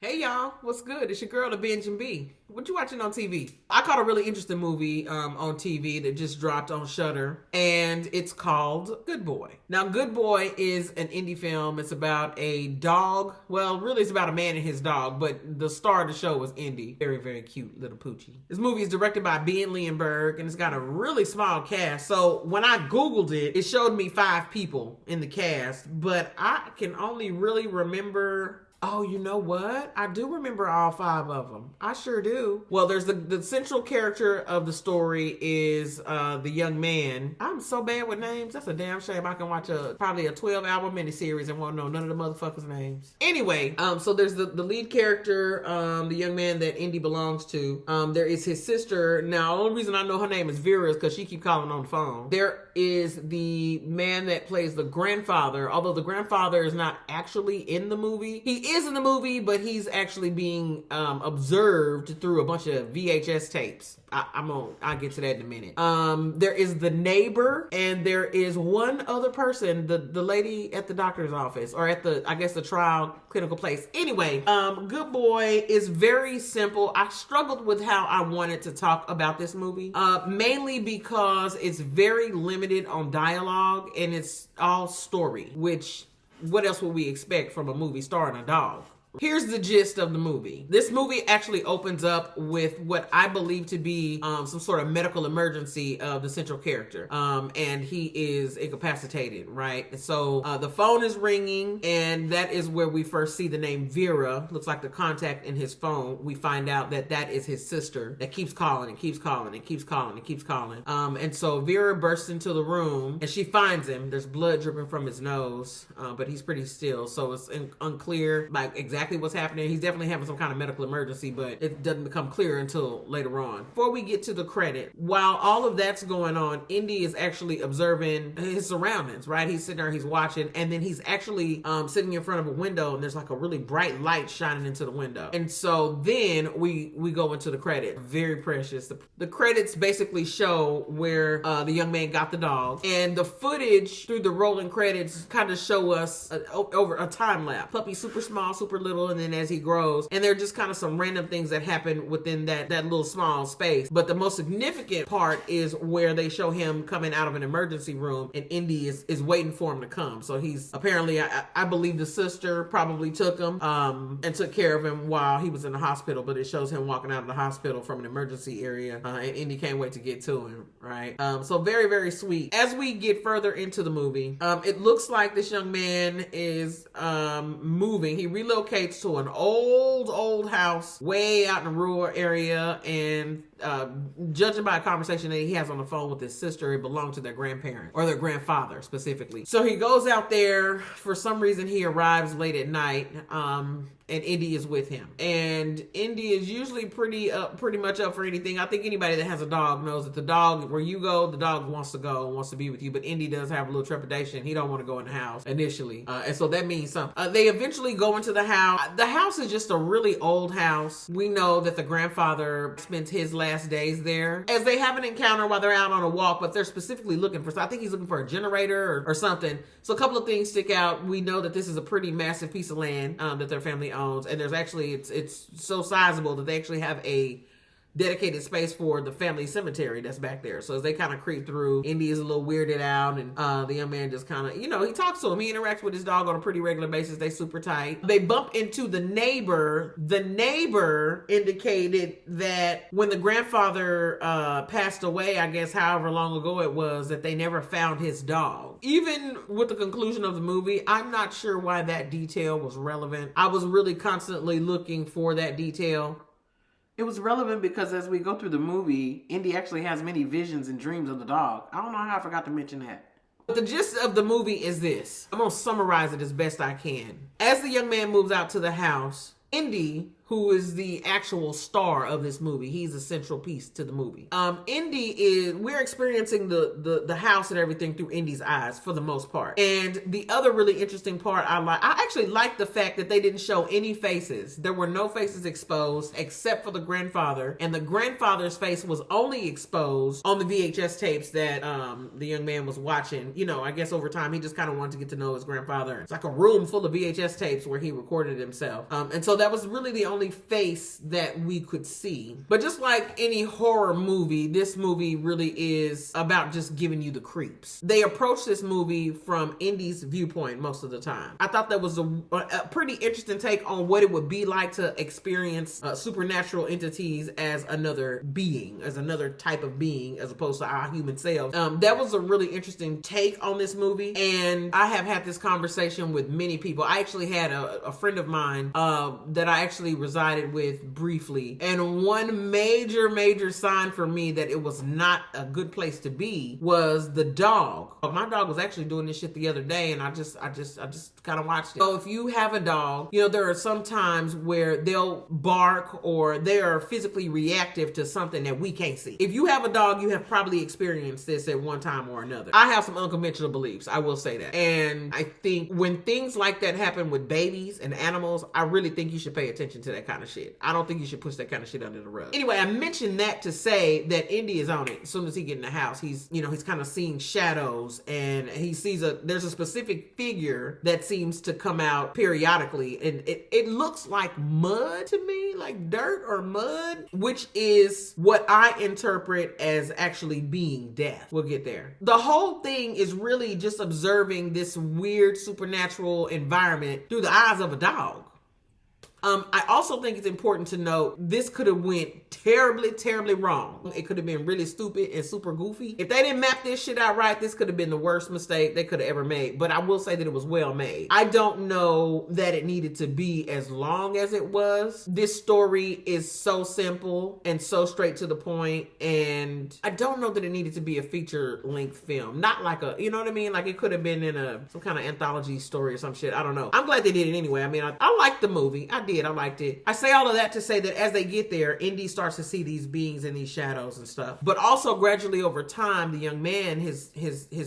Hey y'all, what's good? It's your girl, the Benj and B. What you watching on TV? I caught a really interesting movie on TV that just dropped on Shudder, and it's called Good Boy. Now, Good Boy is an indie film. It's about a dog. Well, really, it's about a man and his dog, but the star of the show was Indy. Very, very cute little poochie. This movie is directed by Ben Leenberg, and it's got a really small cast. So when I Googled it, it showed me 5 people in the cast, but I can only really remember. Oh, you know what? I do remember all 5 of them. I sure do. Well, there's the central character of the story is the young man. I'm so bad with names. That's a damn shame. I can watch probably a 12-hour miniseries and won't know none of the motherfuckers' names. Anyway, so there's the lead character, the young man that Indy belongs to. There is his sister. Now, the only reason I know her name is Vera is because she keeps calling on the phone. There is the man that plays the grandfather, although the grandfather is not actually in the movie. He is in the movie, but he's actually being observed through a bunch of VHS tapes. I'll get to that in a minute. There is the neighbor, and there is one other person, the lady at the doctor's office, or at the trial clinical place. Anyway, Good Boy is very simple. I struggled with how I wanted to talk about this movie, mainly because it's very limited on dialogue, and it's all story, which what else would we expect from a movie starring a dog? Here's the gist of the movie. This movie actually opens up with what I believe to be some sort of medical emergency of the central character. And he is incapacitated, right? So the phone is ringing, and that is where we first see the name Vera. Looks like the contact in his phone. We find out that that is his sister that keeps calling and keeps calling and keeps calling and keeps calling. And so Vera bursts into the room, and she finds him. There's blood dripping from his nose, but he's pretty still. So it's unclear, like, exactly what's happening. He's definitely having some kind of medical emergency, but it doesn't become clear until later on. Before we get to the credit, while all of that's going on, Indy is actually observing his surroundings, right? He's sitting there, he's watching, and then he's actually sitting in front of a window, and there's like a really bright light shining into the window. And so then we go into the credit. Very precious. The credits basically show where the young man got the dog, and the footage through the rolling credits kind of show us over a time lapse. Puppy super small, super little, and then as he grows, and they're just kind of some random things that happen within that little small space. But the most significant part is where they show him coming out of an emergency room, and Indy is waiting for him to come. So he's apparently, I believe the sister probably took him and took care of him while he was in the hospital, but it shows him walking out of the hospital from an emergency area, and Indy can't wait to get to him, right? So very, very sweet. As we get further into the movie, it looks like this young man is moving. He relocates to an old house way out in a rural area, and judging by a conversation that he has on the phone with his sister, it belonged to their grandparent or their grandfather specifically. So he goes out there. For some reason, he arrives late at night, and Indy is with him. And Indy is usually pretty much up for anything. I think anybody that has a dog knows that the dog, where you go, the dog wants to go and wants to be with you. But Indy does have a little trepidation. He don't want to go in the house initially, and so that means something. They eventually go into the house. The house is just a really old house. We know that the grandfather spends his last days there, as they have an encounter while they're out on a walk, but they're specifically looking for, I think he's looking for a generator or something. So a couple of things stick out. We know that this is a pretty massive piece of land that their family owns, and there's actually, it's so sizable that they actually have a dedicated space for the family cemetery that's back there. So as they kind of creep through, Indy is a little weirded out, and the young man just kind of, he talks to him. He interacts with his dog on a pretty regular basis. They super tight. They bump into the neighbor. The neighbor indicated that when the grandfather passed away, I guess however long ago it was, that they never found his dog. Even with the conclusion of the movie, I'm not sure why that detail was relevant. I was really constantly looking for that detail. It was relevant because as we go through the movie, Indy actually has many visions and dreams of the dog. I don't know how I forgot to mention that. But the gist of the movie is this. I'm going to summarize it as best I can. As the young man moves out to the house, Indy who is the actual star of this movie. He's a central piece to the movie. We're experiencing the house and everything through Indy's eyes for the most part. And the other really interesting part I actually like the fact that they didn't show any faces. There were no faces exposed except for the grandfather, and the grandfather's face was only exposed on the VHS tapes that the young man was watching. You know, I guess over time he just kind of wanted to get to know his grandfather. It's like a room full of VHS tapes where he recorded himself. And so that was really the only face that we could see. But just like any horror movie, this movie really is about just giving you the creeps. They approach this movie from Indy's viewpoint most of the time. I thought that was a pretty interesting take on what it would be like to experience supernatural entities as another being, as another type of being, as opposed to our human selves. That was a really interesting take on this movie, and I have had this conversation with many people. I actually had a friend of mine that I actually resided with briefly, and one major sign for me that it was not a good place to be was the dog. My dog was actually doing this shit the other day, and I just kind of watched it. So if you have a dog, you know, there are some times where they'll bark or they are physically reactive to something that we can't see. If you have a dog, you have probably experienced this at one time or another. I have some unconventional beliefs, I will say that. And I think when things like that happen with babies and animals, I really think you should pay attention to that kind of shit. I don't think you should push that kind of shit under the rug. Anyway, I mentioned that to say that Indy is on it. As soon as he get in the house, he's kind of seeing shadows, and he sees there's a specific figure that seems to come out periodically, and it looks like mud to me, like dirt or mud, which is what I interpret as actually being death. We'll get there. The whole thing is really just observing this weird supernatural environment through the eyes of a dog. I also think it's important to note this could have went terribly wrong. It could have been really stupid and super goofy. If they didn't map this shit out right, this could have been the worst mistake they could have ever made. But I will say that it was well made. I don't know that it needed to be as long as it was. This story is so simple and so straight to the point, and I don't know that it needed to be a feature-length film. Not like a, you know what I mean? Like it could have been in some kind of anthology story or some shit. I don't know. I'm glad they did it anyway. I mean, I liked the movie. I did. I liked it. I say all of that to say that as they get there, Indy starts to see these beings in these shadows and stuff. But also gradually over time, the young man, his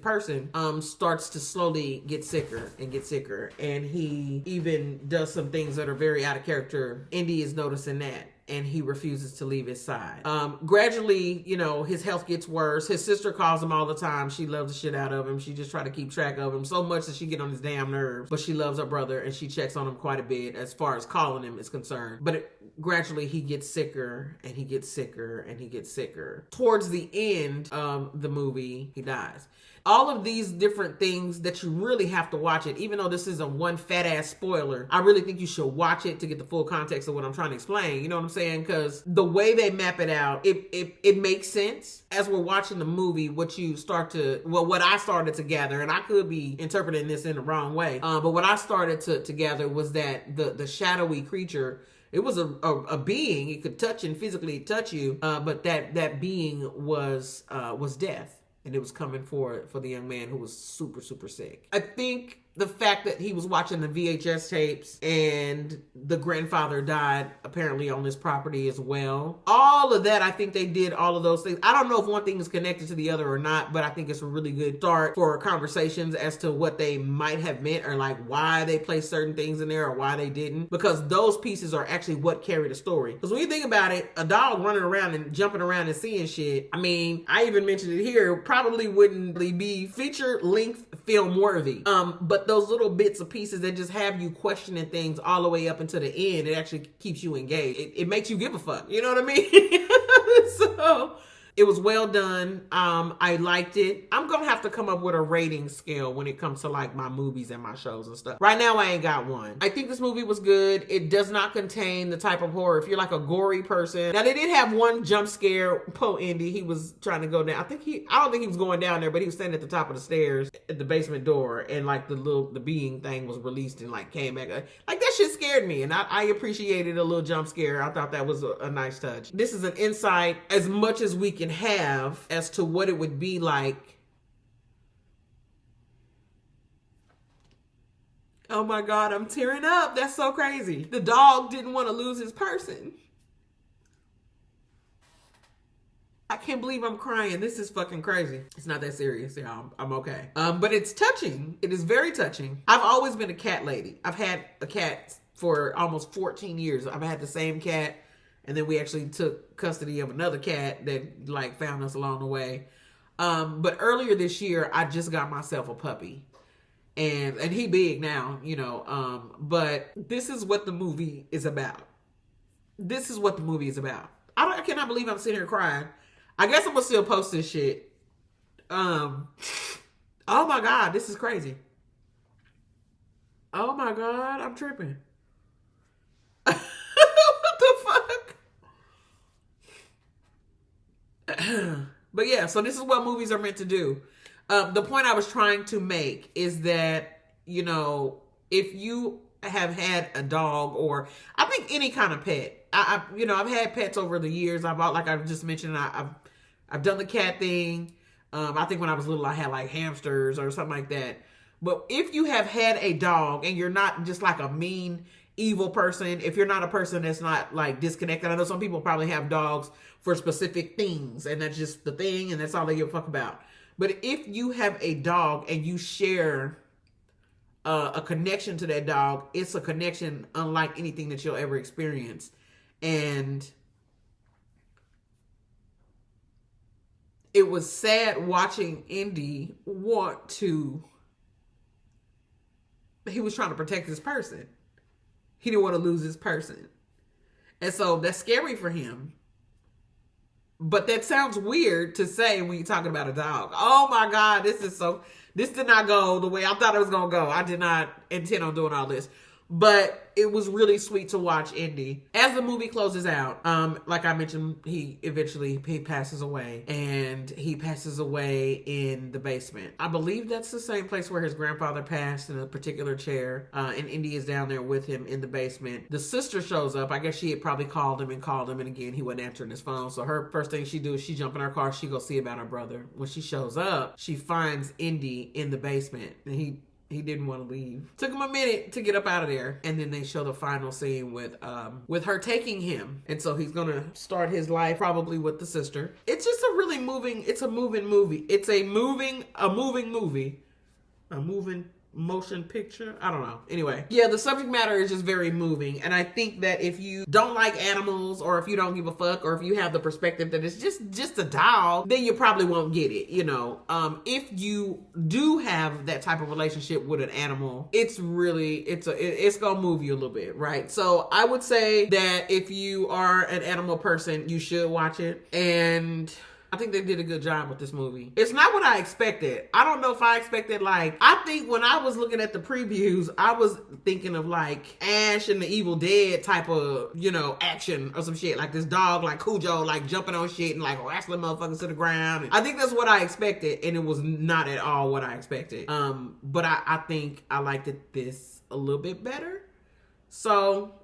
person, starts to slowly get sicker and get sicker. And he even does some things that are very out of character. Indy is noticing that, and he refuses to leave his side. Gradually, you know, his health gets worse. His sister calls him all the time. She loves the shit out of him. She just try to keep track of him so much that she get on his damn nerves. But she loves her brother, and she checks on him quite a bit as far as calling him is concerned. But gradually he gets sicker, and he gets sicker, and he gets sicker. Towards the end of the movie, he dies. All of these different things that you really have to watch it, even though this is a one fat ass spoiler, I really think you should watch it to get the full context of what I'm trying to explain. You know what I'm saying? Because the way they map it out, it makes sense. As we're watching the movie, what I started to gather, and I could be interpreting this in the wrong way, but what I started to gather was that the shadowy creature, it was a being. It could touch and physically touch you, but that being was death. And it was coming for the young man who was super sick. I think the fact that he was watching the VHS tapes and the grandfather died apparently on this property as well. All of that, I think they did all of those things. I don't know if one thing is connected to the other or not, but I think it's a really good start for conversations as to what they might have meant, or like why they placed certain things in there or why they didn't, because those pieces are actually what carry the story. Because when you think about it, a dog running around and jumping around and seeing shit, I mean, I even mentioned it here, probably wouldn't be feature-length film worthy. But those little bits of pieces that just have you questioning things all the way up until the end, it actually keeps you engaged. It makes you give a fuck. You know what I mean? So it was well done. I liked it. I'm gonna have to come up with a rating scale when it comes to like my movies and my shows and stuff. Right now I ain't got one. I think this movie was good. It does not contain the type of horror. If you're like a gory person. Now they did have one jump scare. Poe Indy, he was trying to go down. I don't think he was going down there, but he was standing at the top of the stairs at the basement door, and like the being thing was released and like came back. Like that shit scared me, and I appreciated a little jump scare. I thought that was a nice touch. This is an insight as much as we can have as to what it would be like. Oh my God, I'm tearing up. That's so crazy. The dog didn't want to lose his person. I can't believe I'm crying. This is fucking crazy. It's not that serious. Yeah, I'm okay. But it's touching. It is very touching. I've always been a cat lady. I've had a cat for almost 14 years. I've had the same cat, and then we actually took custody of another cat that like found us along the way. But earlier this year, I just got myself a puppy. And he big now, you know. But this is what the movie is about. This is what the movie is about. I cannot believe I'm sitting here crying. I guess I'm gonna still post this shit. Oh my God, this is crazy. Oh my God, I'm tripping. What the fuck? But yeah, so this is what movies are meant to do. The point I was trying to make is that, you know, if you have had a dog, or I think any kind of pet, I've had pets over the years. Like I just mentioned, I've done the cat thing. I think when I was little, I had like hamsters or something like that. But if you have had a dog and you're not just like a mean, evil person, if you're not a person that's not like disconnected, I know some people probably have dogs for specific things and that's just the thing and that's all they give a fuck about. But if you have a dog and you share a connection to that dog, it's a connection unlike anything that you'll ever experience. And it was sad watching Indy he was trying to protect his person. He didn't want to lose his person. And so that's scary for him. But that sounds weird to say when you're talking about a dog. Oh my God, this did not go the way I thought it was going to go. I did not intend on doing all this. But it was really sweet to watch Indy. As the movie closes out, like I mentioned, he passes away. And he passes away in the basement. I believe that's the same place where his grandfather passed, in a particular chair. And Indy is down there with him in the basement. The sister shows up. I guess she had probably called him. And again, he wasn't answering his phone. So her first thing she do is she jump in her car. She go see about her brother. When she shows up, she finds Indy in the basement. And he didn't want to leave. Took him a minute to get up out of there. And then they show the final scene with her taking him. And so he's going to start his life probably with the sister. It's just a really moving movie. It's a moving movie. A moving motion picture. I don't know. Anyway, yeah, the subject matter is just very moving. And I think that if you don't like animals, or if you don't give a fuck, or if you have the perspective that it's just a dog, then you probably won't get it, you know. If you do have that type of relationship with an animal, it's gonna move you a little bit, right? So I would say that if you are an animal person, you should watch it. And I think they did a good job with this movie. It's not what I expected. I don't know if I expected, like, I think when I was looking at the previews, I was thinking of like Ash and the Evil Dead type of, you know, action or some shit. Like this dog, like Cujo, like jumping on shit and like wrestling motherfuckers to the ground. And I think that's what I expected, and it was not at all what I expected. But I think I liked this a little bit better. So,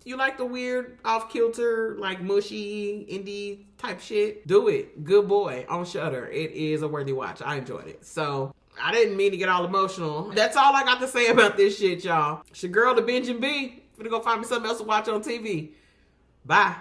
you like the weird, off-kilter, like mushy, indie type shit? Do it. Good Boy on Shudder. It is a worthy watch. I enjoyed it. So, I didn't mean to get all emotional. That's all I got to say about this shit, y'all. It's your girl, the Benjamin B. I'm gonna go find me something else to watch on TV. Bye.